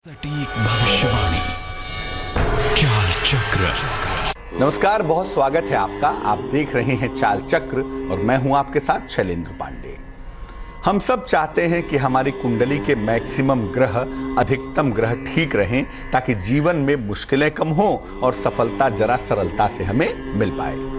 सटीक भविष्यवाणी चाल चक्र। नमस्कार, बहुत स्वागत है आपका। आप देख रहे हैं चाल चक्र और मैं हूं आपके साथ शैलेंद्र पांडे। हम सब चाहते हैं कि हमारी कुंडली के मैक्सिमम ग्रह, अधिकतम ग्रह ठीक रहें ताकि जीवन में मुश्किलें कम हों और सफलता जरा सरलता से हमें मिल पाए।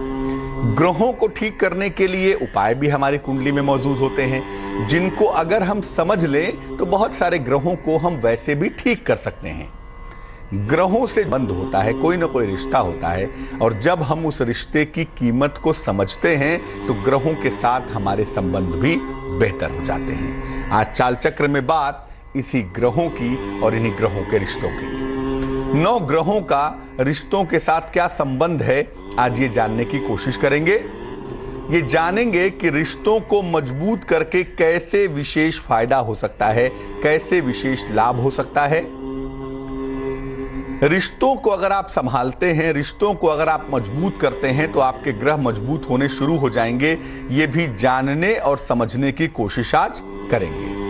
ग्रहों को ठीक करने के लिए उपाय भी हमारी कुंडली में मौजूद होते हैं, जिनको अगर हम समझ लें तो बहुत सारे ग्रहों को हम वैसे भी ठीक कर सकते हैं। ग्रहों से बंद होता है, कोई ना कोई रिश्ता होता है, और जब हम उस रिश्ते की कीमत को समझते हैं तो ग्रहों के साथ हमारे संबंध भी बेहतर हो जाते हैं। आज चाल चक्र में बात इसी ग्रहों की और इन्हीं ग्रहों के रिश्तों की। 9 ग्रहों का रिश्तों के साथ क्या संबंध है, आज ये जानने की कोशिश करेंगे। ये जानेंगे कि रिश्तों को मजबूत करके कैसे विशेष फायदा हो सकता है, कैसे विशेष लाभ हो सकता है। रिश्तों को अगर आप संभालते हैं, रिश्तों को अगर आप मजबूत करते हैं तो आपके ग्रह मजबूत होने शुरू हो जाएंगे। ये भी जानने और समझने की कोशिश आज करेंगे।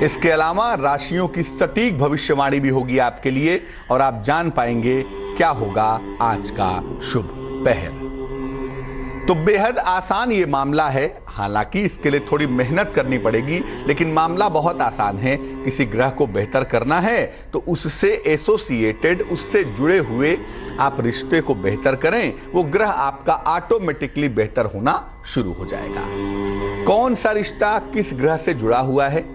इसके अलावा राशियों की सटीक भविष्यवाणी भी होगी आपके लिए और आप जान पाएंगे क्या होगा आज का शुभ पहर। तो बेहद आसान ये मामला है, हालांकि इसके लिए थोड़ी मेहनत करनी पड़ेगी, लेकिन मामला बहुत आसान है। किसी ग्रह को बेहतर करना है तो उससे एसोसिएटेड, उससे जुड़े हुए आप रिश्ते को बेहतर करें, वो ग्रह आपका ऑटोमेटिकली बेहतर होना शुरू हो जाएगा। कौन सा रिश्ता किस ग्रह से जुड़ा हुआ है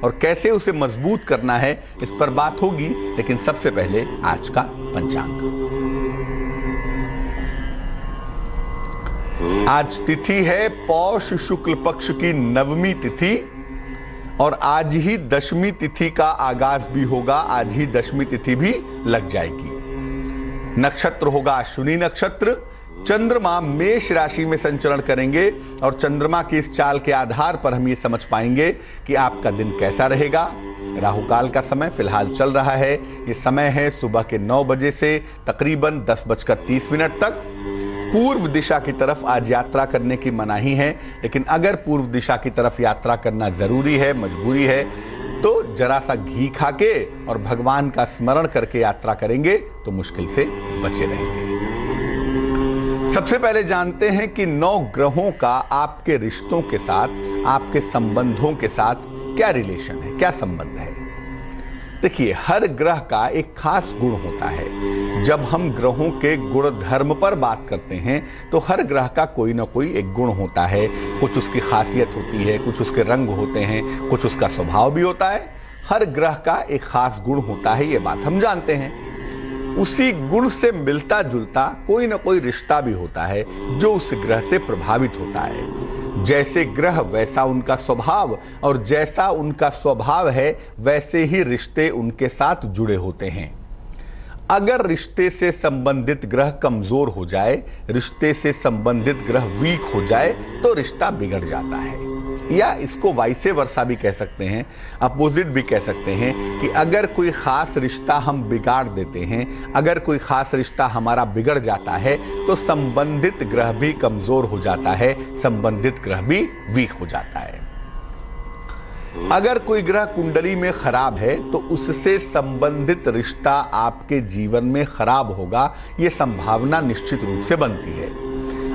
और कैसे उसे मजबूत करना है, इस पर बात होगी, लेकिन सबसे पहले आज का पंचांग। आज तिथि है पौष शुक्ल पक्ष की 9वीं तिथि और आज ही 10वीं तिथि का आगाज भी होगा। आज ही 10वीं तिथि भी लग जाएगी। नक्षत्र होगा अश्विनी नक्षत्र। चंद्रमा मेष राशि में संचरण करेंगे और चंद्रमा की इस चाल के आधार पर हम ये समझ पाएंगे कि आपका दिन कैसा रहेगा। राहु काल का समय फिलहाल चल रहा है। ये समय है सुबह के 9 बजे से तकरीबन 10:30 तक। पूर्व दिशा की तरफ आज यात्रा करने की मनाही है, लेकिन अगर पूर्व दिशा की तरफ यात्रा करना जरूरी है, मजबूरी है, तो जरा सा घी खा के और भगवान का स्मरण करके यात्रा करेंगे तो मुश्किल से बचे रहेंगे। सबसे पहले जानते हैं कि 9 ग्रहों का आपके रिश्तों के साथ, आपके संबंधों के साथ क्या रिलेशन है, क्या संबंध है। देखिए, हर ग्रह का एक खास गुण होता है। जब हम ग्रहों के गुण धर्म पर बात करते हैं तो हर ग्रह का कोई ना कोई एक गुण होता है। कुछ उसकी खासियत होती है, कुछ उसके रंग होते हैं, कुछ उसका स्वभाव भी होता है। हर ग्रह का एक खास गुण होता है, ये बात हम जानते हैं। उसी गुण से मिलता जुलता कोई ना कोई रिश्ता भी होता है जो उस ग्रह से प्रभावित होता है। जैसे ग्रह वैसा उनका स्वभाव, और जैसा उनका स्वभाव है वैसे ही रिश्ते उनके साथ जुड़े होते हैं। अगर रिश्ते से संबंधित ग्रह कमजोर हो जाए, रिश्ते से संबंधित ग्रह वीक हो जाए तो रिश्ता बिगड़ जाता है। या इसको वाइसे वर्सा भी कह सकते हैं, अपोजिट भी कह सकते हैं कि अगर कोई खास रिश्ता हम बिगाड़ देते हैं, अगर कोई खास रिश्ता हमारा बिगड़ जाता है तो संबंधित ग्रह भी कमजोर हो जाता है, संबंधित ग्रह भी वीक हो जाता है। अगर कोई ग्रह कुंडली में खराब है तो उससे संबंधित रिश्ता आपके जीवन में खराब होगा, ये संभावना निश्चित रूप से बनती है।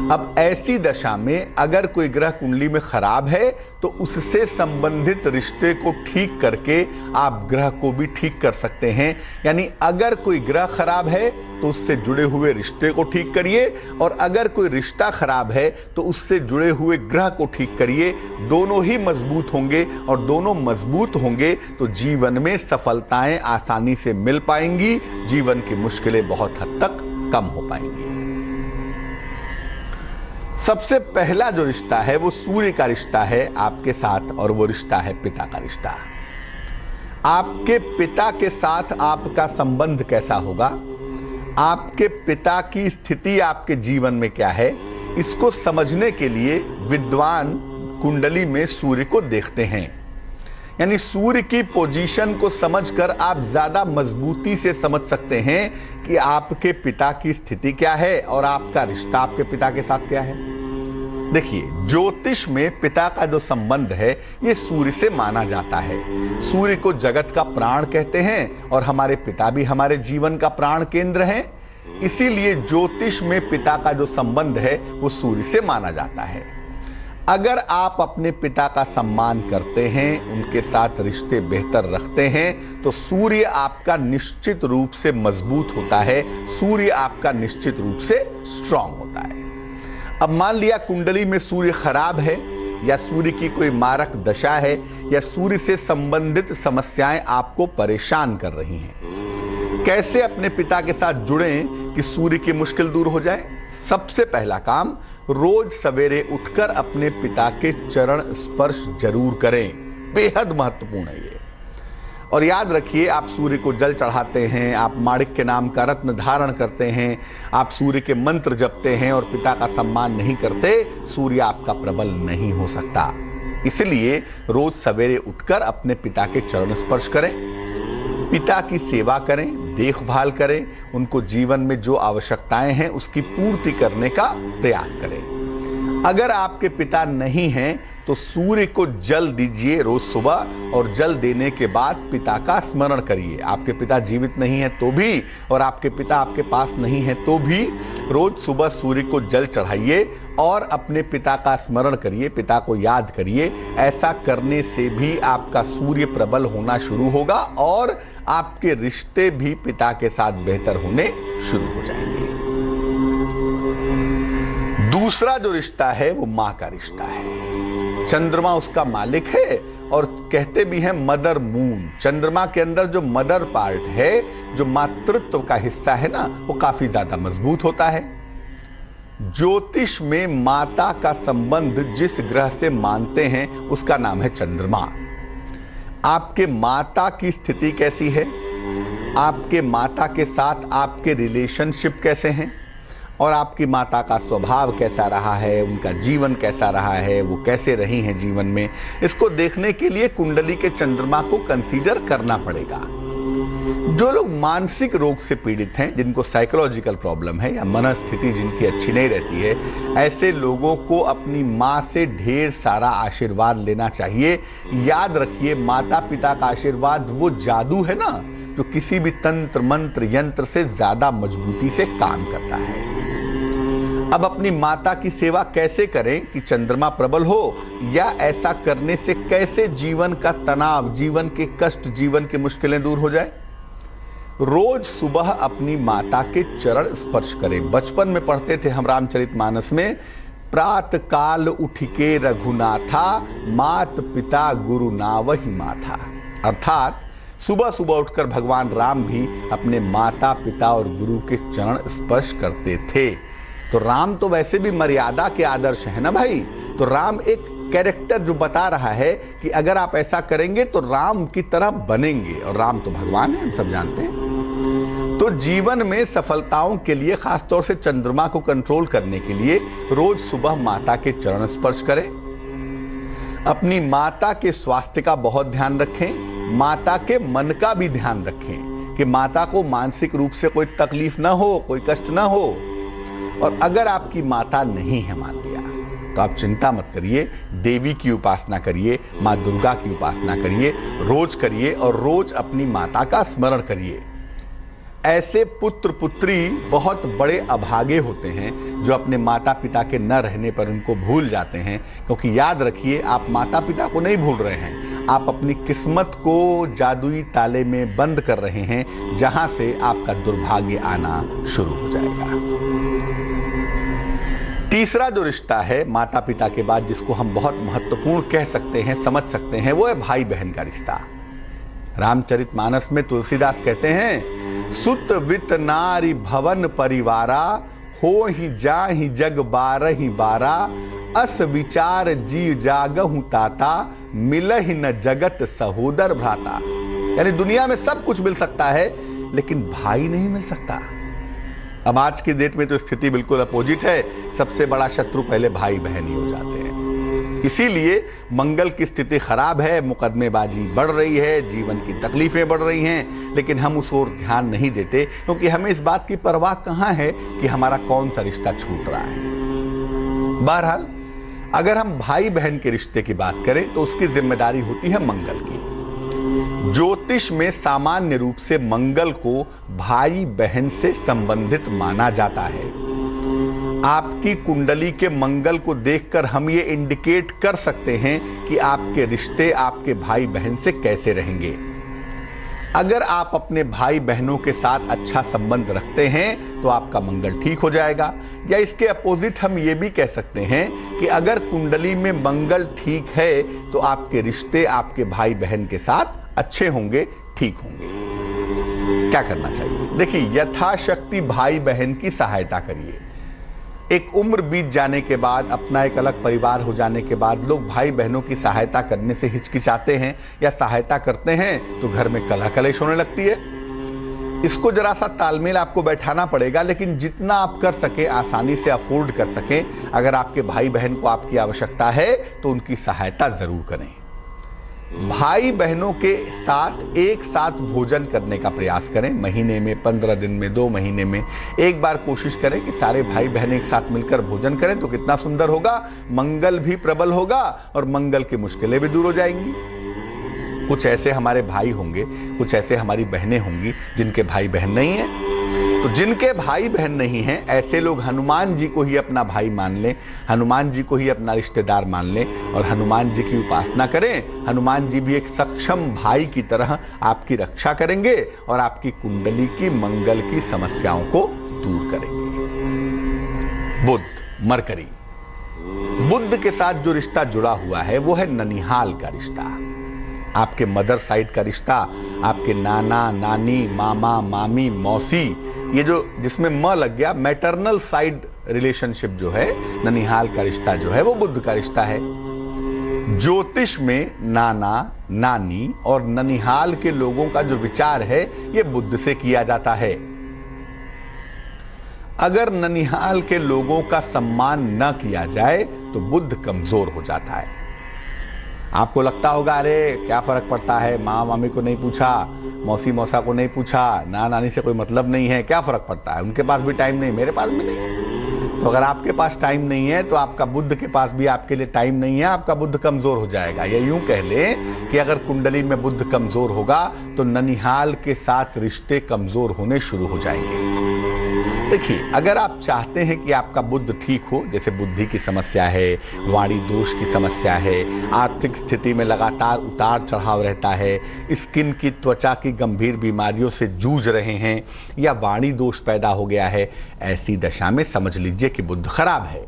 अब ऐसी दशा में अगर कोई ग्रह कुंडली में खराब है तो उससे संबंधित रिश्ते को ठीक करके आप ग्रह को भी ठीक कर सकते हैं। यानी अगर कोई ग्रह खराब है तो उससे जुड़े हुए रिश्ते को ठीक करिए, और अगर कोई रिश्ता खराब है तो उससे जुड़े हुए ग्रह को ठीक करिए। दोनों ही मजबूत होंगे, और दोनों मजबूत होंगे तो जीवन में सफलताएं आसानी से मिल पाएंगी, जीवन की मुश्किलें बहुत हद तक कम हो पाएंगी। सबसे पहला जो रिश्ता है वो सूर्य का रिश्ता है आपके साथ, और वो रिश्ता है पिता का रिश्ता। आपके पिता के साथ आपका संबंध कैसा होगा, आपके पिता की स्थिति आपके जीवन में क्या है, इसको समझने के लिए विद्वान कुंडली में सूर्य को देखते हैं। यानी सूर्य की पोजीशन को समझकर आप ज्यादा मजबूती से समझ सकते हैं कि आपके पिता की स्थिति क्या है और आपका रिश्ता आपके पिता के साथ क्या है। देखिए, ज्योतिष में पिता का जो संबंध है ये सूर्य से माना जाता है। सूर्य को जगत का प्राण कहते हैं और हमारे पिता भी हमारे जीवन का प्राण केंद्र हैं। इसीलिए ज्योतिष में पिता का जो संबंध है वो सूर्य से माना जाता है। अगर आप अपने पिता का सम्मान करते हैं, उनके साथ रिश्ते बेहतर रखते हैं, तो सूर्य आपका निश्चित रूप से मजबूत होता है, सूर्य आपका निश्चित रूप से स्ट्रांग होता है। अब मान लिया कुंडली में सूर्य खराब है, या सूर्य की कोई मारक दशा है, या सूर्य से संबंधित समस्याएं आपको परेशान कर रही हैं। कैसे अपने पिता के साथ जुड़ें कि सूर्य की मुश्किल दूर हो जाए? सबसे पहला काम, रोज सवेरे उठकर अपने पिता के चरण स्पर्श जरूर करें। बेहद महत्वपूर्ण है ये। और याद रखिए, आप सूर्य को जल चढ़ाते हैं, आप माणिक्य नाम का रत्न धारण करते हैं, आप सूर्य के मंत्र जपते हैं और पिता का सम्मान नहीं करते, सूर्य आपका प्रबल नहीं हो सकता। इसलिए रोज सवेरे उठकर अपने पिता के चरण स्पर्श करें, पिता की सेवा करें, देखभाल करें, उनको जीवन में जो आवश्यकताएं हैं उसकी पूर्ति करने का प्रयास करें। अगर आपके पिता नहीं हैं तो सूर्य को जल दीजिए रोज सुबह, और जल देने के बाद पिता का स्मरण करिए। आपके पिता जीवित नहीं है तो भी, और आपके पिता आपके पास नहीं है तो भी, रोज सुबह सूर्य को जल चढ़ाइए और अपने पिता का स्मरण करिए, पिता को याद करिए। ऐसा करने से भी आपका सूर्य प्रबल होना शुरू होगा और आपके रिश्ते भी पिता के साथ बेहतर होने शुरू हो जाएंगे। दूसरा जो रिश्ता है वो मां का रिश्ता है। चंद्रमा उसका मालिक है, और कहते भी हैं मदर मून। चंद्रमा के अंदर जो मदर पार्ट है, जो मातृत्व का हिस्सा है ना, वो काफी ज्यादा मजबूत होता है। ज्योतिष में माता का संबंध जिस ग्रह से मानते हैं उसका नाम है चंद्रमा। आपके माता की स्थिति कैसी है, आपके माता के साथ आपके रिलेशनशिप कैसे हैं, और आपकी माता का स्वभाव कैसा रहा है, उनका जीवन कैसा रहा है, वो कैसे रही हैं जीवन में, इसको देखने के लिए कुंडली के चंद्रमा को कंसीडर करना पड़ेगा। जो लोग मानसिक रोग से पीड़ित हैं, जिनको साइकोलॉजिकल प्रॉब्लम है या मनस्थिति जिनकी अच्छी नहीं रहती है, ऐसे लोगों को अपनी माँ से ढेर सारा आशीर्वाद लेना चाहिए। याद रखिए, माता पिता का आशीर्वाद वो जादू है ना, जो किसी भी तंत्र मंत्र यंत्र से ज्यादा मजबूती से काम करता है। अब अपनी माता की सेवा कैसे करें कि चंद्रमा प्रबल हो, या ऐसा करने से कैसे जीवन का तनाव, जीवन के कष्ट, जीवन की मुश्किलें दूर हो जाए? रोज सुबह अपनी माता के चरण स्पर्श करें। बचपन में पढ़ते थे हम रामचरितमानस में, प्रात काल उठ के रघुनाथा, मात पिता गुरु नावहि माथा। अर्थात सुबह सुबह उठकर भगवान राम भी अपने माता पिता और गुरु के चरण स्पर्श करते थे। तो राम तो वैसे भी मर्यादा के आदर्श है ना भाई। तो राम एक कैरेक्टर जो बता रहा है कि अगर आप ऐसा करेंगे तो राम की तरह बनेंगे, और राम तो भगवान है, हम सब जानते हैं। तो जीवन में सफलताओं के लिए, खासतौर से चंद्रमा को कंट्रोल करने के लिए, रोज सुबह माता के चरण स्पर्श करें। अपनी माता के स्वास्थ्य का बहुत ध्यान रखें, माता के मन का भी ध्यान रखें कि माता को मानसिक रूप से कोई तकलीफ ना हो, कोई कष्ट ना हो। और अगर आपकी माता नहीं है, मान लिया, तो आप चिंता मत करिए, देवी की उपासना करिए, माँ दुर्गा की उपासना करिए, रोज करिए, और रोज अपनी माता का स्मरण करिए। ऐसे पुत्र पुत्री बहुत बड़े अभागे होते हैं जो अपने माता पिता के न रहने पर उनको भूल जाते हैं, क्योंकि याद रखिए, आप माता पिता को नहीं भूल रहे हैं, आप अपनी किस्मत को जादुई ताले में बंद कर रहे हैं, जहां से आपका दुर्भाग्य आना शुरू हो जाएगा। तीसरा जो रिश्ता है माता पिता के बाद, जिसको हम बहुत महत्वपूर्ण कह सकते हैं, समझ सकते हैं, वो है भाई बहन का रिश्ता। रामचरितमानस में तुलसीदास कहते हैं, सुत वित नारी भवन परिवारा, हो ही जा ही जग बारहि बारा, अस विचार जीव जागहु ताता, मिलहि न जगत सहोदर भ्राता। यानी दुनिया में सब कुछ मिल सकता है लेकिन भाई नहीं मिल सकता। अब आज की डेट में तो स्थिति बिल्कुल अपोजिट है, सबसे बड़ा शत्रु पहले भाई बहन ही हो जाते हैं। इसीलिए मंगल की स्थिति खराब है, मुकदमेबाजी बढ़ रही है, जीवन की तकलीफें बढ़ रही हैं, लेकिन हम उस ओर ध्यान नहीं देते, क्योंकि हमें इस बात की परवाह कहाँ है कि हमारा कौन सा रिश्ता छूट रहा है। बहरहाल अगर हम भाई बहन के रिश्ते की बात करें तो उसकी जिम्मेदारी होती है मंगल की। ज्योतिष में सामान्य रूप से मंगल को भाई बहन से संबंधित माना जाता है। आपकी कुंडली के मंगल को देखकर हम ये इंडिकेट कर सकते हैं कि आपके रिश्ते आपके भाई बहन से कैसे रहेंगे। अगर आप अपने भाई बहनों के साथ अच्छा संबंध रखते हैं तो आपका मंगल ठीक हो जाएगा, या इसके अपोजिट हम ये भी कह सकते हैं कि अगर कुंडली में मंगल ठीक है तो आपके रिश्ते आपके भाई बहन के साथ अच्छे होंगे, ठीक होंगे। क्या करना चाहिए? देखिए, यथाशक्ति भाई बहन की सहायता करिए। एक उम्र बीत जाने के बाद, अपना एक अलग परिवार हो जाने के बाद लोग भाई बहनों की सहायता करने से हिचकिचाते हैं या सहायता करते हैं तो घर में कलह कलेश होने लगती है। इसको जरा सा तालमेल आपको बैठाना पड़ेगा, लेकिन जितना आप कर सके, आसानी से अफोर्ड कर सकें, अगर आपके भाई बहन को आपकी आवश्यकता है तो उनकी सहायता जरूर करें। भाई बहनों के साथ एक साथ भोजन करने का प्रयास करें। महीने में 15 दिन में, 2 महीने में एक बार कोशिश करें कि सारे भाई बहन एक साथ मिलकर भोजन करें, तो कितना सुंदर होगा। मंगल भी प्रबल होगा और मंगल की मुश्किलें भी दूर हो जाएंगी। कुछ ऐसे हमारे भाई होंगे, कुछ ऐसे हमारी बहनें होंगी जिनके भाई बहन नहीं हैं। तो जिनके भाई बहन नहीं हैं, ऐसे लोग हनुमान जी को ही अपना भाई मान लें, हनुमान जी को ही अपना रिश्तेदार मान लें और हनुमान जी की उपासना करें। हनुमान जी भी एक सक्षम भाई की तरह आपकी रक्षा करेंगे और आपकी कुंडली की मंगल की समस्याओं को दूर करेंगे। बुध, मरकरी, बुध के साथ जो रिश्ता जुड़ा हुआ है वो है ननिहाल का रिश्ता। आपके मदर साइड का रिश्ता, आपके नाना नानी, मामा मामी, मौसी, ये जो जिसमें म लग गया, मैटरनल साइड रिलेशनशिप जो है, ननिहाल का रिश्ता जो है वो बुध का रिश्ता है। ज्योतिष में नाना नानी और ननिहाल के लोगों का जो विचार है ये बुध से किया जाता है। अगर ननिहाल के लोगों का सम्मान न किया जाए तो बुध कमजोर हो जाता है। आपको लगता होगा अरे क्या फर्क पड़ता है, माँ मामी को नहीं पूछा, मौसी मौसा को नहीं पूछा, ना नानी से कोई मतलब नहीं है, क्या फर्क पड़ता है, उनके पास भी टाइम नहीं, मेरे पास भी नहीं है। तो अगर आपके पास टाइम नहीं है तो आपका बुध के पास भी आपके लिए टाइम नहीं है, आपका बुध कमजोर हो जाएगा। या यूं कह लें कि अगर कुंडली में बुध कमजोर होगा तो ननिहाल के साथ रिश्ते कमजोर होने शुरू हो जाएंगे। देखिए, अगर आप चाहते हैं कि आपका बुध ठीक हो, जैसे बुद्धि की समस्या है, वाणी दोष की समस्या है, आर्थिक स्थिति में लगातार उतार चढ़ाव रहता है, स्किन की, त्वचा की गंभीर बीमारियों से जूझ रहे हैं या वाणी दोष पैदा हो गया है, ऐसी दशा में समझ लीजिए कि बुध खराब है।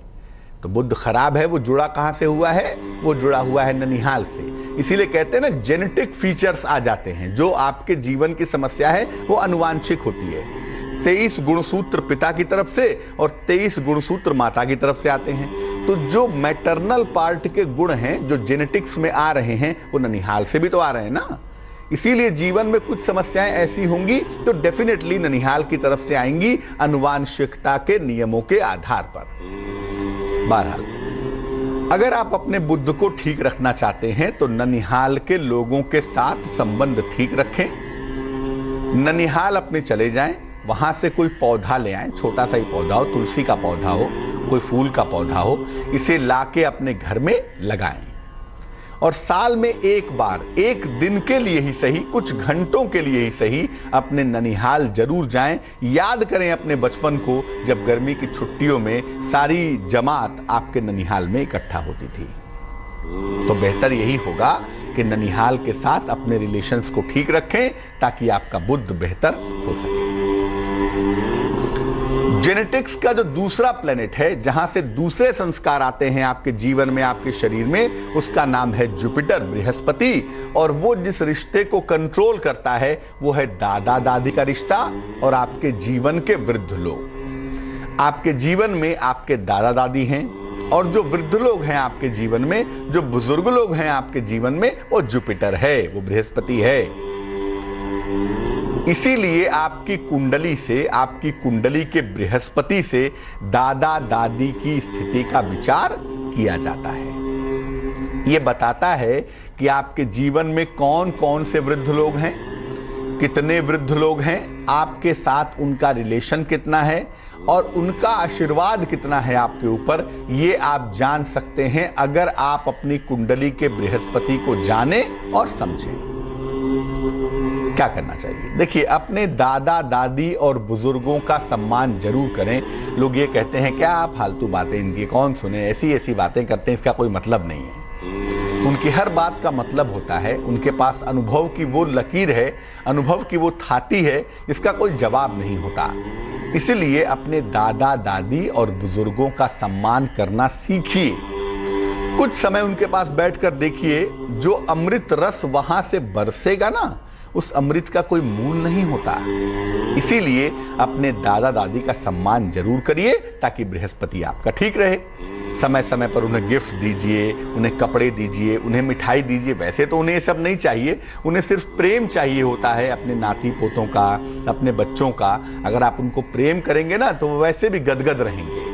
तो बुध खराब है, वो जुड़ा कहाँ से हुआ है? वो जुड़ा हुआ है ननिहाल से। इसीलिए कहते हैं ना, जेनेटिक फीचर्स आ जाते हैं। जो आपके जीवन की समस्या है वो अनुवांशिक होती है। 23 गुणसूत्र पिता की तरफ से और 23 गुणसूत्र माता की तरफ से आते हैं। तो जो मैटरनल पार्ट के गुण हैं, जो जेनेटिक्स में आ रहे हैं, वो ननिहाल से भी तो आ रहे हैं ना। इसीलिए जीवन में कुछ समस्याएं ऐसी होंगी तो डेफिनेटली ननिहाल की तरफ से आएंगी, अनुवांशिकता के नियमों के आधार पर। बहरहाल, अगर आप अपने बुध को ठीक रखना चाहते हैं तो ननिहाल के लोगों के साथ संबंध ठीक रखें। ननिहाल अपने चले जाएं, वहां से कोई पौधा ले आएं, छोटा सा ही पौधा हो, तुलसी का पौधा हो, कोई फूल का पौधा हो, इसे लाके अपने घर में लगाएं और साल में एक बार, एक दिन के लिए ही सही, कुछ घंटों के लिए ही सही, अपने ननिहाल जरूर जाएं। याद करें अपने बचपन को, जब गर्मी की छुट्टियों में सारी जमात आपके ननिहाल में इकट्ठा होती थी। तो बेहतर यही होगा कि ननिहाल के साथ अपने रिलेशंस को ठीक रखें ताकि आपका बुध बेहतर हो सके। जेनेटिक्स का जो दूसरा प्लेनेट है, जहां से दूसरे संस्कार आते हैं आपके जीवन में, आपके शरीर में, उसका नाम है जुपिटर, बृहस्पति। और वो जिस रिश्ते को कंट्रोल करता है वो है दादा दादी का रिश्ता और आपके जीवन के वृद्ध लोग। आपके जीवन में आपके दादा दादी हैं और जो वृद्ध लोग हैं आपके जीवन में, जो बुजुर्ग लोग हैं आपके जीवन में, वो जुपिटर है, वो बृहस्पति है। इसीलिए आपकी कुंडली से, आपकी कुंडली के बृहस्पति से दादा दादी की स्थिति का विचार किया जाता है। यह बताता है कि आपके जीवन में कौन कौन से वृद्ध लोग हैं, कितने वृद्ध लोग हैं, आपके साथ उनका रिलेशन कितना है और उनका आशीर्वाद कितना है आपके ऊपर, ये आप जान सकते हैं अगर आप अपनी कुंडली के बृहस्पति को जाने और समझें। क्या करना चाहिए? देखिए, अपने दादा दादी और बुजुर्गों का सम्मान जरूर करें। लोग ये कहते हैं क्या फालतू बातें इनकी कौन सुने, ऐसी ऐसी बातें करते हैं, इसका कोई मतलब नहीं है। उनकी हर बात का मतलब होता है। उनके पास अनुभव की वो लकीर है, अनुभव की वो थाती है जिसका कोई जवाब नहीं होता। इसलिए अपने दादा दादी और बुजुर्गों का सम्मान करना सीखिए। कुछ समय उनके पास बैठकर देखिए, जो अमृत रस वहां से बरसेगा ना, उस अमृत का कोई मूल नहीं होता। इसीलिए अपने दादा दादी का सम्मान जरूर करिए ताकि बृहस्पति आपका ठीक रहे। समय समय पर उन्हें गिफ्ट्स दीजिए, उन्हें कपड़े दीजिए, उन्हें मिठाई दीजिए। वैसे तो उन्हें ये सब नहीं चाहिए, उन्हें सिर्फ प्रेम चाहिए होता है अपने नाती पोतों का, अपने बच्चों का। अगर आप उनको प्रेम करेंगे ना तो वो वैसे भी गदगद रहेंगे।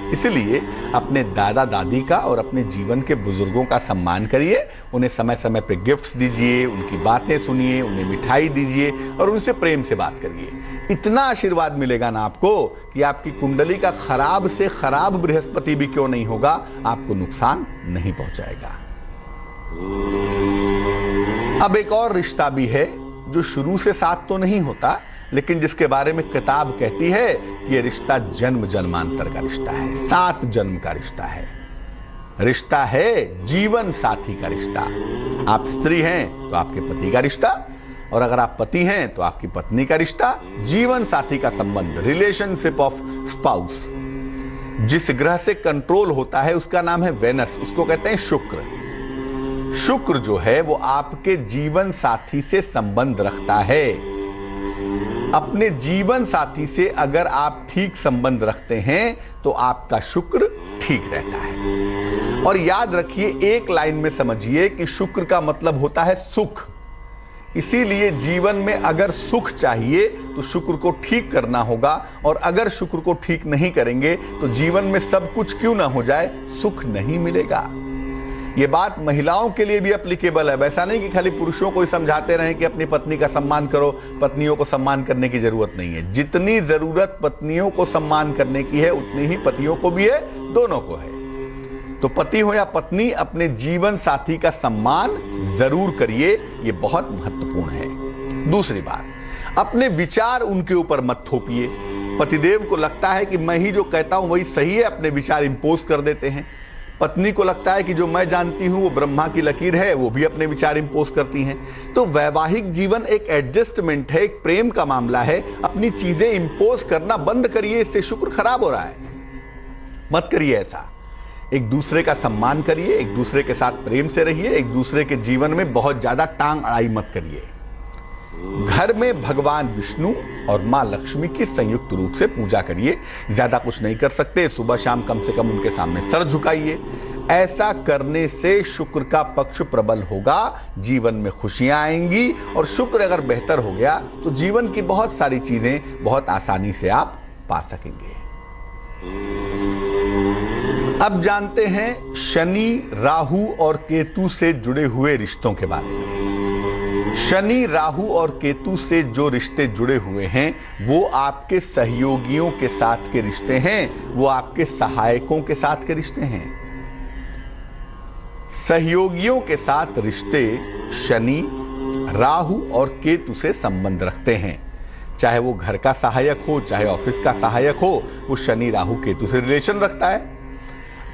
इसलिए अपने दादा दादी का और अपने जीवन के बुजुर्गों का सम्मान करिए। उन्हें समय समय पे गिफ्ट्स दीजिए, उनकी बातें सुनिए, उन्हें मिठाई दीजिए और उनसे प्रेम से बात करिए। इतना आशीर्वाद मिलेगा ना आपको कि आपकी कुंडली का खराब से खराब बृहस्पति भी क्यों नहीं होगा, आपको नुकसान नहीं पहुंचाएगा। अब एक और रिश्ता भी है जो शुरू से साथ तो नहीं होता, लेकिन जिसके बारे में किताब कहती है कि यह रिश्ता जन्म जन्मांतर का रिश्ता है, 7 जन्म का रिश्ता है। रिश्ता है जीवन साथी का रिश्ता। आप स्त्री हैं तो आपके पति का रिश्ता, और अगर आप पति हैं तो आपकी पत्नी का रिश्ता। जीवन साथी का संबंध, रिलेशनशिप ऑफ स्पाउस, जिस ग्रह से कंट्रोल होता है उसका नाम है वेनस, उसको कहते हैं शुक्र। शुक्र जो है वो आपके जीवन साथी से संबंध रखता है। अपने जीवन साथी से अगर आप ठीक संबंध रखते हैं तो आपका शुक्र ठीक रहता है। और याद रखिए, एक लाइन में समझिए कि शुक्र का मतलब होता है सुख। इसीलिए जीवन में अगर सुख चाहिए तो शुक्र को ठीक करना होगा, और अगर शुक्र को ठीक नहीं करेंगे तो जीवन में सब कुछ क्यों ना हो जाए, सुख नहीं मिलेगा। ये बात महिलाओं के लिए भी एप्लीकेबल है। वैसा नहीं कि खाली पुरुषों को ही समझाते रहें कि अपनी पत्नी का सम्मान करो, पत्नियों को सम्मान करने की जरूरत नहीं है। जितनी जरूरत पत्नियों को सम्मान करने की है उतनी ही पतियों को भी है, दोनों को है। तो पति हो या पत्नी, अपने जीवन साथी का सम्मान जरूर करिए, ये बहुत महत्वपूर्ण है। दूसरी बात, अपने विचार उनके ऊपर मत थोपिए। पतिदेव को लगता है कि मैं ही जो कहता हूं वही सही है, अपने विचार इंपोज कर देते हैं। पत्नी को लगता है कि जो मैं जानती हूं वो ब्रह्मा की लकीर है, वो भी अपने विचार इंपोज करती हैं। तो वैवाहिक जीवन एक एडजस्टमेंट है, एक प्रेम का मामला है। अपनी चीजें इंपोज करना बंद करिए, इससे शुक्र खराब हो रहा है। मत करिए ऐसा। एक दूसरे का सम्मान करिए, एक दूसरे के साथ प्रेम से रहिए, एक दूसरे के जीवन में बहुत ज्यादा टांग अड़ाई मत करिए। घर में भगवान विष्णु और मां लक्ष्मी की संयुक्त रूप से पूजा करिए। ज्यादा कुछ नहीं कर सकते, सुबह शाम कम से कम उनके सामने सर झुकाइए। ऐसा करने से शुक्र का पक्ष प्रबल होगा, जीवन में खुशियां आएंगी, और शुक्र अगर बेहतर हो गया तो जीवन की बहुत सारी चीजें बहुत आसानी से आप पा सकेंगे। अब जानते हैं शनि, राहु और केतु से जुड़े हुए रिश्तों के बारे में। शनि, राहु और केतु से जो रिश्ते जुड़े हुए हैं वो आपके सहयोगियों के साथ के रिश्ते हैं, वो आपके सहायकों के साथ के रिश्ते हैं। सहयोगियों के साथ रिश्ते शनि, राहु और केतु से संबंध रखते हैं। चाहे वो घर का सहायक हो, चाहे ऑफिस का सहायक हो, वो शनि, राहु, केतु से रिलेशन रखता है।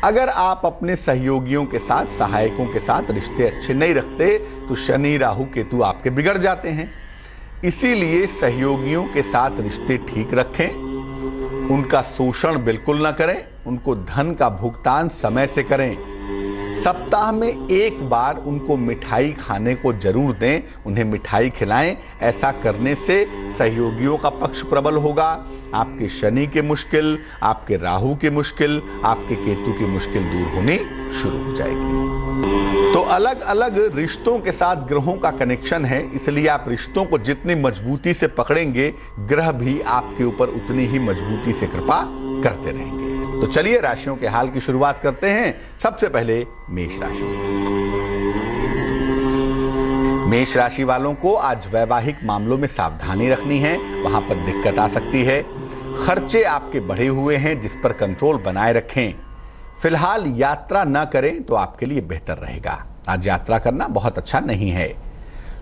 अगर आप अपने सहयोगियों के साथ, सहायकों के साथ रिश्ते अच्छे नहीं रखते तो शनि, राहु, केतु आपके बिगड़ जाते हैं। इसीलिए सहयोगियों के साथ रिश्ते ठीक रखें, उनका शोषण बिल्कुल ना करें, उनको धन का भुगतान समय से करें। सप्ताह में एक बार उनको मिठाई खाने को जरूर दें, उन्हें मिठाई खिलाएं। ऐसा करने से सहयोगियों का पक्ष प्रबल होगा। आपके शनि की मुश्किल, आपके राहु की मुश्किल, आपके केतु की मुश्किल दूर होनी शुरू हो जाएगी। तो अलग अलग रिश्तों के साथ ग्रहों का कनेक्शन है, इसलिए आप रिश्तों को जितनी मजबूती से पकड़ेंगे, ग्रह भी आपके ऊपर उतनी ही मजबूती से कृपा करते रहेंगे। तो चलिए राशियों के हाल की शुरुआत करते हैं। सबसे पहले मेष राशि। मेष राशि वालों को आज वैवाहिक मामलों में सावधानी रखनी है, वहां पर दिक्कत आ सकती है। खर्चे आपके बढ़े हुए हैं जिस पर कंट्रोल बनाए रखें। फिलहाल यात्रा न करें तो आपके लिए बेहतर रहेगा। आज यात्रा करना बहुत अच्छा नहीं है।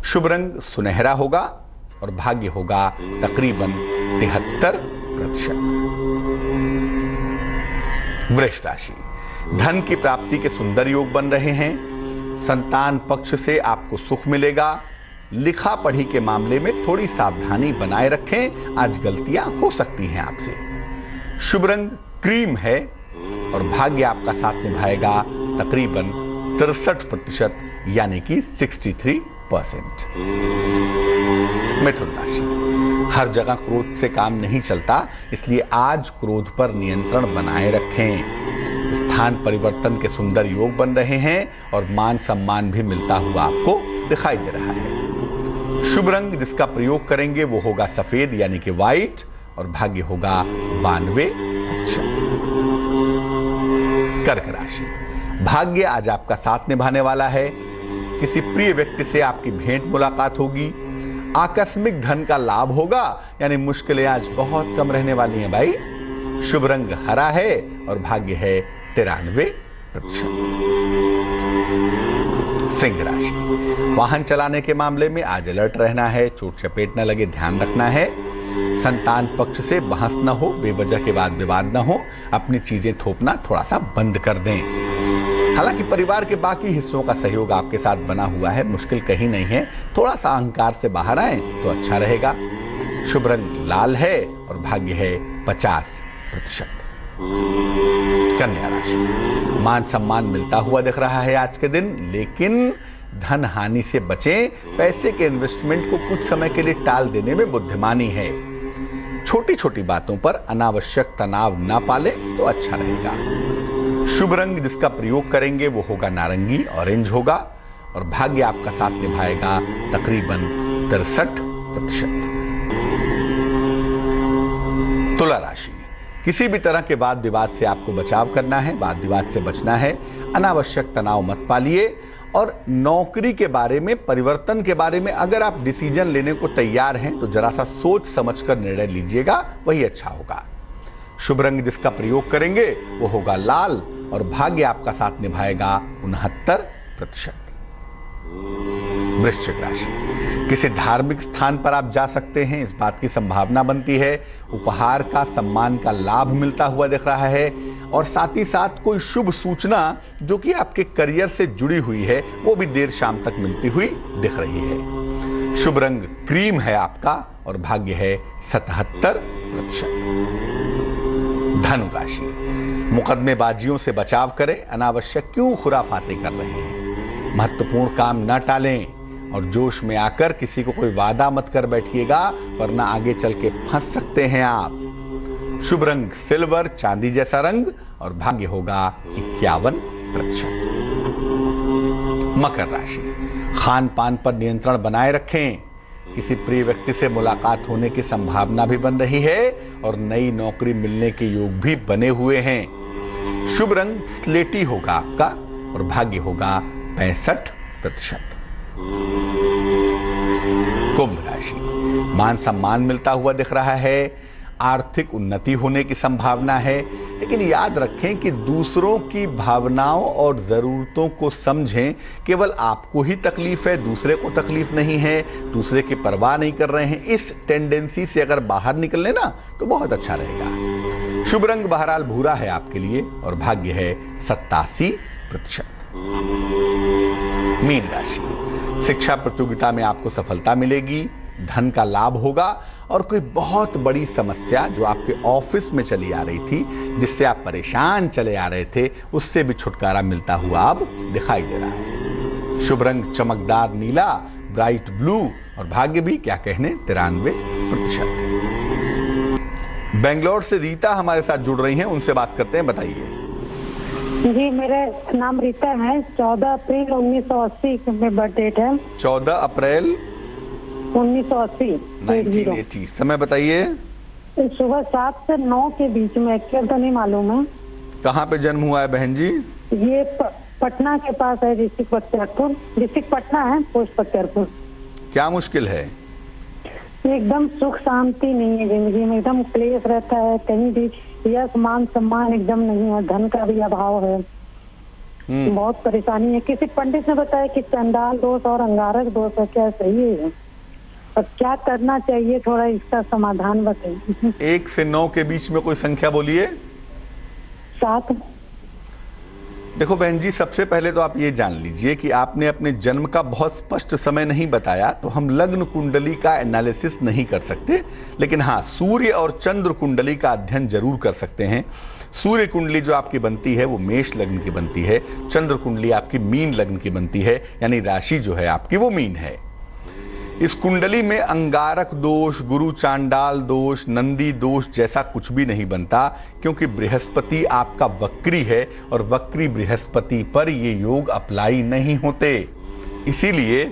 शुभ रंग सुनहरा होगा और भाग्य होगा तकरीबन 73%। वृष राशि, धन की प्राप्ति के सुंदर योग बन रहे हैं। संतान पक्ष से आपको सुख मिलेगा। लिखा पढ़ी के मामले में थोड़ी सावधानी बनाए रखें, आज गलतियां हो सकती हैं आपसे। शुभ रंग क्रीम है और भाग्य आपका साथ निभाएगा तकरीबन 63% यानी कि 63%। मिथुन राशि, हर जगह क्रोध से काम नहीं चलता, इसलिए आज क्रोध पर नियंत्रण बनाए रखें। स्थान परिवर्तन के सुंदर योग बन रहे हैं और मान सम्मान भी मिलता हुआ आपको दिखाई दे रहा है। शुभ रंग जिसका प्रयोग करेंगे वो होगा सफेद यानी कि व्हाइट और भाग्य होगा 92%। कर्क राशि, भाग्य आज आपका साथ निभाने वाला है। किसी प्रिय व्यक्ति से आपकी भेंट मुलाकात होगी। आकस्मिक धन का लाभ होगा, यानी मुश्किलें आज बहुत कम रहने वाली हैं भाई। शुभ रंग हरा है और भाग्य है 93%। सिंह राशि, वाहन चलाने के मामले में आज अलर्ट रहना है। चोट चपेट न लगे, ध्यान रखना है। संतान पक्ष से बहस न हो, बेवजह के बाद विवाद न हो। अपनी चीजें थोपना थोड़ा सा बंद कर दें। हालांकि परिवार के बाकी हिस्सों का सहयोग आपके साथ बना हुआ है, मुश्किल कहीं नहीं है। थोड़ा सा अहंकार से बाहर आए तो अच्छा रहेगा। शुभ रंग लाल है और भाग्य है 50%। कन्या राशि, मान सम्मान मिलता हुआ दिख रहा है आज के दिन, लेकिन धन हानि से बचें। पैसे के इन्वेस्टमेंट को कुछ समय के लिए टाल देने में बुद्धिमानी है। छोटी छोटी बातों पर अनावश्यक तनाव ना पाले तो अच्छा रहेगा। शुभ रंग जिसका प्रयोग करेंगे वो होगा नारंगी, ऑरेंज होगा और भाग्य आपका साथ निभाएगा तकरीबन 63%। तुला राशि, किसी भी तरह के वाद विवाद से आपको बचाव करना है, वाद विवाद से बचना है। अनावश्यक तनाव मत पालिए और नौकरी के बारे में, परिवर्तन के बारे में अगर आप डिसीजन लेने को तैयार हैं तो जरा सा सोच समझकर निर्णय लीजिएगा, वही अच्छा होगा। शुभ रंग जिसका प्रयोग करेंगे वो होगा लाल और भाग्य आपका साथ निभाएगा 69%। वृश्चिक राशि, किसी धार्मिक स्थान पर आप जा सकते हैं, इस बात की संभावना बनती है। उपहार का, सम्मान का लाभ मिलता हुआ दिख रहा है और साथ ही साथ कोई शुभ सूचना जो कि आपके करियर से जुड़ी हुई है वो भी देर शाम तक मिलती हुई दिख रही है। शुभ रंग क्रीम है आपका और भाग्य है 77%। धनु राशि, मुकदमेबाजियों से बचाव करें। अनावश्यक क्यों खुराफाते कर रहे हैं। महत्वपूर्ण काम न टालें और जोश में आकर किसी को कोई वादा मत कर बैठिएगा, वरना आगे चल के फंस सकते हैं आप। शुभ रंग सिल्वर, चांदी जैसा रंग और भाग्य होगा 51%। मकर राशि, खान पान पर नियंत्रण बनाए रखें। किसी प्रिय व्यक्ति से मुलाकात होने की संभावना भी बन रही है और नई नौकरी मिलने के योग भी बने हुए हैं। शुभ रंग स्लेटी होगा आपका और भाग्य होगा 65%। कुंभ राशि, मान सम्मान मिलता हुआ दिख रहा है। आर्थिक उन्नति होने की संभावना है, लेकिन याद रखें कि दूसरों की भावनाओं और जरूरतों को समझें। केवल आपको ही तकलीफ है, दूसरे को तकलीफ नहीं है, दूसरे की परवाह नहीं कर रहे हैं। इस टेंडेंसी से अगर बाहर निकले ना तो बहुत अच्छा रहेगा। शुभ रंग बहरहाल भूरा है आपके लिए और भाग्य है 87%। मीन राशि, शिक्षा प्रतियोगिता में आपको सफलता मिलेगी। धन का लाभ होगा और कोई बहुत बड़ी समस्या जो आपके ऑफिस में चली आ रही थी, जिससे आप परेशान चले आ रहे थे, उससे भी छुटकारा मिलता हुआ अब दिखाई दे रहा है। शुभ रंग चमकदार नीला, ब्राइट ब्लू और भाग्य भी क्या कहने 93%। बेंगलोर से रीता हमारे साथ जुड़ रही हैं, उनसे बात करते हैं। बताइए जी, मेरा नाम रीता है। 14 अप्रैल 1980 में बर्थ डेट है। 14 अप्रैल 1980। समय बताइए। सुबह 7 से 9 के बीच में, एक्चुअल तो नहीं मालूम है। कहाँ पे जन्म हुआ है बहन जी? ये पटना के पास है, डिस्ट्रिक्ट बख्तियारपुर। डिस्ट्रिक्ट पटना है, पोस्ट बख्तियारपुर। क्या मुश्किल है? एकदम सुख शांति नहीं है जिंदगी में, एकदम क्लेश रहता है, कहीं भी यश मान सम्मान एकदम नहीं है, धन का भी अभाव है, बहुत परेशानी है। किसी पंडित ने बताया कि चंडाल दोष और अंगारक दोष है, क्या सही है? और क्या करना चाहिए, थोड़ा इसका समाधान बताइए। 1 से 9 के बीच में कोई संख्या बोलिए। 7। देखो बहन जी, सबसे पहले तो आप ये जान लीजिए कि आपने अपने जन्म का बहुत स्पष्ट समय नहीं बताया, तो हम लग्न कुंडली का एनालिसिस नहीं कर सकते, लेकिन हाँ, सूर्य और चंद्र कुंडली का अध्ययन जरूर कर सकते हैं। सूर्य कुंडली जो आपकी बनती है वो मेष लग्न की बनती है, चंद्र कुंडली आपकी मीन लग्न की बनती है, यानी राशि जो है आपकी वो मीन है। इस कुंडली में अंगारक दोष, गुरु चांडाल दोष, नंदी दोष जैसा कुछ भी नहीं बनता, क्योंकि बृहस्पति आपका वक्री है और वक्री बृहस्पति पर ये योग अप्लाई नहीं होते। इसीलिए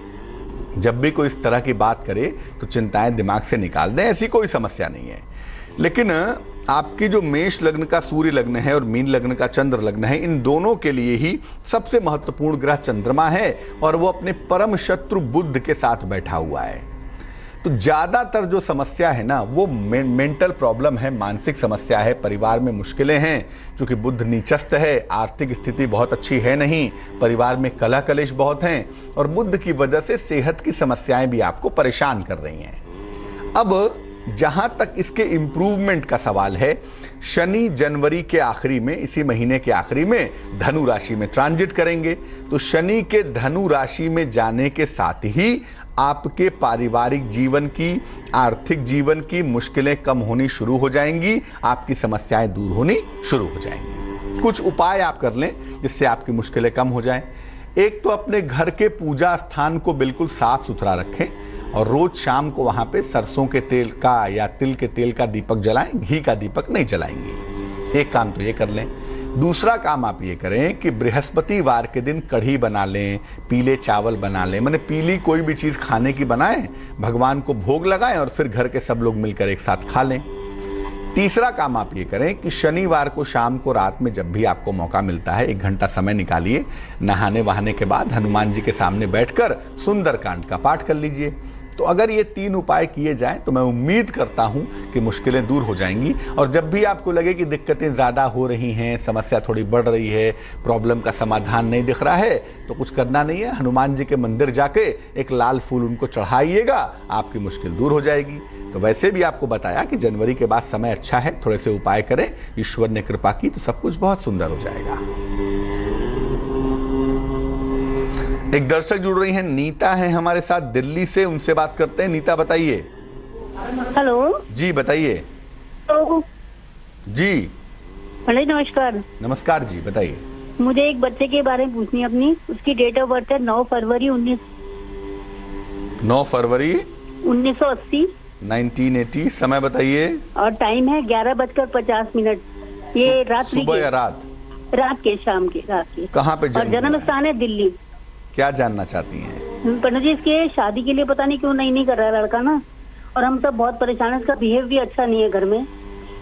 जब भी कोई इस तरह की बात करे तो चिंताएं दिमाग से निकाल दें, ऐसी कोई समस्या नहीं है। लेकिन आपकी जो मेष लग्न का सूर्य लग्न है और मीन लग्न का चंद्र लग्न है, इन दोनों के लिए ही सबसे महत्वपूर्ण ग्रह चंद्रमा है और वो अपने परम शत्रु बुध के साथ बैठा हुआ है। तो ज्यादातर जो समस्या है ना वो मेंटल प्रॉब्लम है, मानसिक समस्या है, परिवार में मुश्किलें हैं, क्योंकि बुध नीचस्थ है, आर्थिक स्थिति बहुत अच्छी है नहीं, परिवार में कलह कलेश बहुत हैं और बुध की वजह से सेहत की समस्याएं भी आपको परेशान कर रही हैं। अब जहां तक इसके इंप्रूवमेंट का सवाल है, शनि जनवरी के आखिरी में, इसी महीने के आखिरी में धनु राशि में ट्रांजिट करेंगे। तो शनि के धनु राशि में जाने के साथ ही आपके पारिवारिक जीवन की, आर्थिक जीवन की मुश्किलें कम होनी शुरू हो जाएंगी, आपकी समस्याएं दूर होनी शुरू हो जाएंगी। कुछ उपाय आप कर लें जिससे आपकी मुश्किलें कम हो जाएं। एक तो अपने घर के पूजा स्थान को बिल्कुल साफ सुथरा रखें और रोज शाम को वहां पे सरसों के तेल का या तिल के तेल का दीपक जलाएं, घी का दीपक नहीं जलाएंगे। एक काम तो ये कर लें। दूसरा काम आप ये करें कि बृहस्पतिवार के दिन कढ़ी बना लें, पीले चावल बना लें, माने पीली कोई भी चीज खाने की बनाएं, भगवान को भोग लगाएं और फिर घर के सब लोग मिलकर एक साथ खा लें। तीसरा काम आप ये करें कि शनिवार को शाम को, रात में जब भी आपको मौका मिलता है, 1 घंटा समय निकालिए, नहाने वहाने के बाद हनुमान जी के सामने बैठकर सुंदरकांड का पाठ कर लीजिए। तो अगर ये 3 उपाय किए जाएं तो मैं उम्मीद करता हूं कि मुश्किलें दूर हो जाएंगी। और जब भी आपको लगे कि दिक्कतें ज़्यादा हो रही हैं, समस्या थोड़ी बढ़ रही है, प्रॉब्लम का समाधान नहीं दिख रहा है, तो कुछ करना नहीं है, हनुमान जी के मंदिर जाके एक लाल फूल उनको चढ़ाइएगा, आपकी मुश्किल दूर हो जाएगी। तो वैसे भी आपको बताया कि जनवरी के बाद समय अच्छा है, थोड़े से उपाय करें, ईश्वर ने कृपा की तो सब कुछ बहुत सुंदर हो जाएगा। एक दर्शक जुड़ रही हैं, नीता है हमारे साथ दिल्ली से, उनसे बात करते हैं। नीता बताइए। हेलो जी बताइए। तो जी हेलो, नमस्कार। नमस्कार जी बताइए। मुझे एक बच्चे के बारे में पूछनी है अपनी। उसकी डेट ऑफ बर्थ है 9 फरवरी 9 फरवरी 1980। 1980। समय बताइए। और टाइम है 11:50। ये रात्रि सुबह के, या रात के शाम के, रात के। कहाँ पे और जन्म जन्म हुआ है? स्थान है दिल्ली। क्या जानना चाहती हैं? पंडित जी, इसके शादी के लिए पता नहीं क्यों नहीं कर रहा है लड़का ना, और हम सब बहुत परेशान है। इसका बिहेव भी अच्छा नहीं है घर में,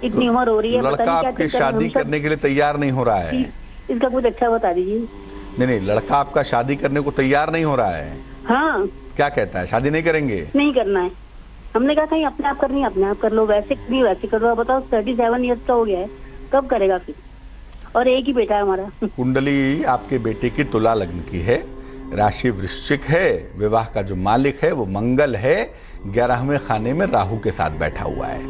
इतनी उम्र हो रही है, पता लड़का नहीं क्या आपकी चक्कर है, शादी हम सब- करने के लिए तैयार नहीं हो रहा है। इसका कुछ अच्छा बता दीजिए। नहीं, लड़का आपका शादी करने को तैयार नहीं हो रहा है। हाँ, क्या कहता है, शादी नहीं करेंगे? नहीं करना है। हमने कहा कहीं अपने आप करनी है, अपने आप कर लो, वैसे भी वैसे कर लो। आप बताओ, 37 ईयर्स का हो गया है, कब करेगा फिर? और एक ही बेटा है हमारा। कुंडली आपके बेटे की तुला लग्न की है, राशि वृश्चिक है, विवाह का जो मालिक है वो मंगल है, 11वें खाने में राहु के साथ बैठा हुआ है,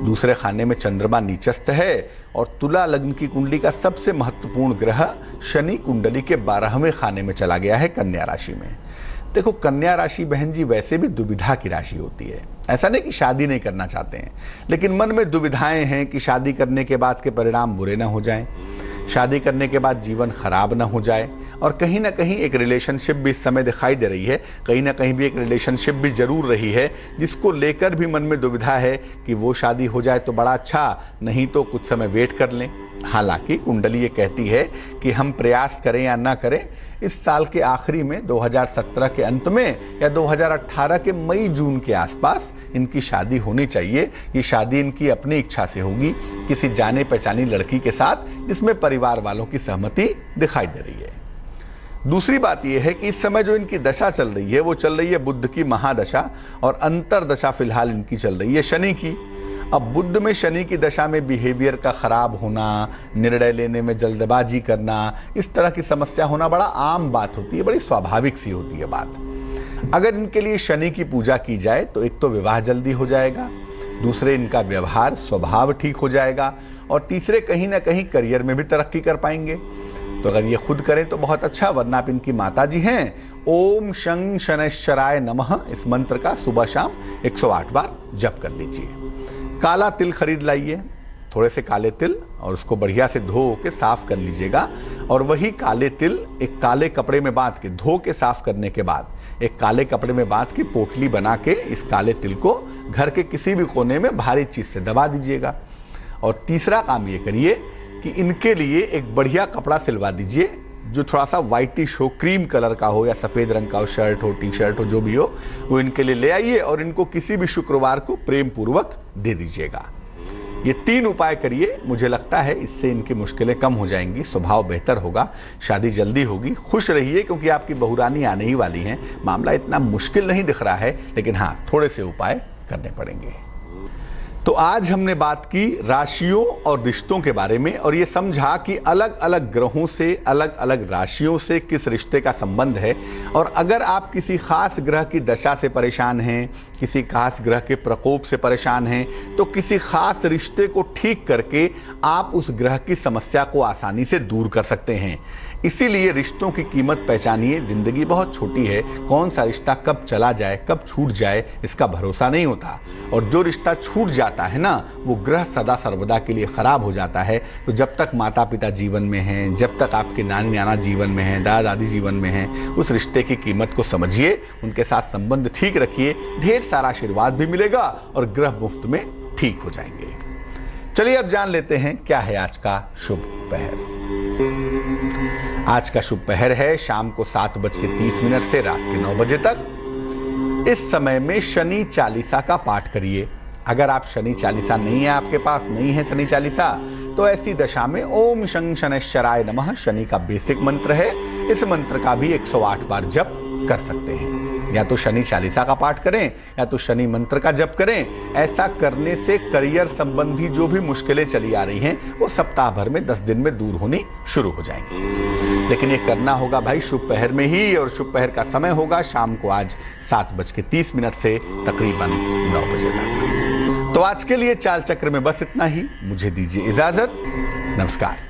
दूसरे खाने में चंद्रमा नीचस्थ है, और तुला लग्न की कुंडली का सबसे महत्वपूर्ण ग्रह शनि कुंडली के 12वें खाने में चला गया है, कन्या राशि में। देखो, कन्या राशि बहन जी वैसे भी दुविधा की राशि होती है। ऐसा नहीं कि शादी नहीं करना चाहते हैं, लेकिन मन में दुविधाएं हैं कि शादी करने के बाद के परिणाम बुरे ना हो जाएं, शादी करने के बाद जीवन खराब ना हो जाए, और कहीं ना कहीं एक रिलेशनशिप भी इस समय दिखाई दे रही है, कहीं ना कहीं भी एक रिलेशनशिप भी जरूर रही है, जिसको लेकर भी मन में दुविधा है कि वो शादी हो जाए तो बड़ा अच्छा, नहीं तो कुछ समय वेट कर लें। हालांकि कुंडली ये कहती है कि हम प्रयास करें या ना करें, इस साल के आखिरी में 2017 के अंत में या 2018 के मई जून के आसपास इनकी शादी होनी चाहिए। ये शादी इनकी अपनी इच्छा से होगी, किसी जाने पहचानी लड़की के साथ, जिसमें परिवार वालों की सहमति दिखाई दे रही है। दूसरी बात यह है कि इस समय जो इनकी दशा चल रही है वो चल रही है बुध की महादशा, और अंतरदशा फिलहाल इनकी चल रही है शनि की। अब बुध में शनि की दशा में बिहेवियर का खराब होना, निर्णय लेने में जल्दबाजी करना, इस तरह की समस्या होना बड़ा आम बात होती है, बड़ी स्वाभाविक सी होती है बात। अगर इनके लिए शनि की पूजा की जाए तो एक तो विवाह जल्दी हो जाएगा, दूसरे इनका व्यवहार स्वभाव ठीक हो जाएगा, और तीसरे कहीं ना कहीं करियर में भी तरक्की कर पाएंगे। तो अगर ये खुद करें तो बहुत अच्छा, वरना आप इनकी माता जी हैं, ओम शं शनैश्चराय नमः इस मंत्र का सुबह शाम 108 बार जप कर लीजिए। काला तिल खरीद लाइए, थोड़े से काले तिल, और उसको बढ़िया से धो के साफ कर लीजिएगा, और वही काले तिल एक काले कपड़े में बांध के, धो के साफ करने के बाद एक काले कपड़े में बांध के पोटली बना के इस काले तिल को घर के किसी भी कोने में भारी चीज से दबा दीजिएगा। और तीसरा काम ये करिए कि इनके लिए एक बढ़िया कपड़ा सिलवा दीजिए जो थोड़ा सा वाइटिश हो, क्रीम कलर का हो या सफेद रंग का हो, शर्ट हो, टी शर्ट हो, जो भी हो, वो इनके लिए ले आइए और इनको किसी भी शुक्रवार को प्रेम पूर्वक दे दीजिएगा। ये 3 उपाय करिए, मुझे लगता है इससे इनकी मुश्किलें कम हो जाएंगी, स्वभाव बेहतर होगा, शादी जल्दी होगी। खुश रहिए क्योंकि आपकी बहुरानी आने ही वाली हैं। मामला इतना मुश्किल नहीं दिख रहा है, लेकिन हाँ, थोड़े से उपाय करने पड़ेंगे। तो आज हमने बात की राशियों और रिश्तों के बारे में, और ये समझा कि अलग अलग ग्रहों से, अलग अलग राशियों से किस रिश्ते का संबंध है। और अगर आप किसी खास ग्रह की दशा से परेशान हैं, किसी खास ग्रह के प्रकोप से परेशान हैं, तो किसी खास रिश्ते को ठीक करके आप उस ग्रह की समस्या को आसानी से दूर कर सकते हैं। इसीलिए रिश्तों की कीमत पहचानिए। जिंदगी बहुत छोटी है, कौन सा रिश्ता कब चला जाए, कब छूट जाए, इसका भरोसा नहीं होता। और जो रिश्ता छूट जाता है ना, वो ग्रह सदा सर्वदा के लिए खराब हो जाता है। तो जब तक माता पिता जीवन में हैं, जब तक आपके नानी नाना जीवन में हैं, दादा दादी जीवन में हैं, उस रिश्ते की कीमत को समझिए, उनके साथ संबंध ठीक रखिए, ढेर सारा आशीर्वाद भी मिलेगा और ग्रह मुफ्त में ठीक हो जाएंगे। चलिए अब जान लेते हैं क्या है आज का शुभ पहर। आज का शुभ पहर है शाम को 7:30 से रात के 9 बजे तक। इस समय में शनि चालीसा का पाठ करिए। अगर आप शनि चालीसा नहीं है, आपके पास नहीं है शनि चालीसा, तो ऐसी दशा में ओम शं शनैश्चराय नमः शनि का बेसिक मंत्र है, इस मंत्र का भी 108 बार जप कर सकते हैं। या तो शनि चालीसा का पाठ करें या तो शनि मंत्र का जप करें। ऐसा करने से करियर संबंधी जो भी मुश्किलें चली आ रही हैं वो सप्ताह भर में 10 दिन में दूर होनी शुरू हो जाएंगी। लेकिन ये करना होगा भाई शुभ पहर में ही, और शुभ पहर का समय होगा शाम को आज 7:30 से तकरीबन 9 बजे तक। तो आज के लिए चाल चक्र में बस इतना ही। मुझे दीजिए इजाजत। नमस्कार।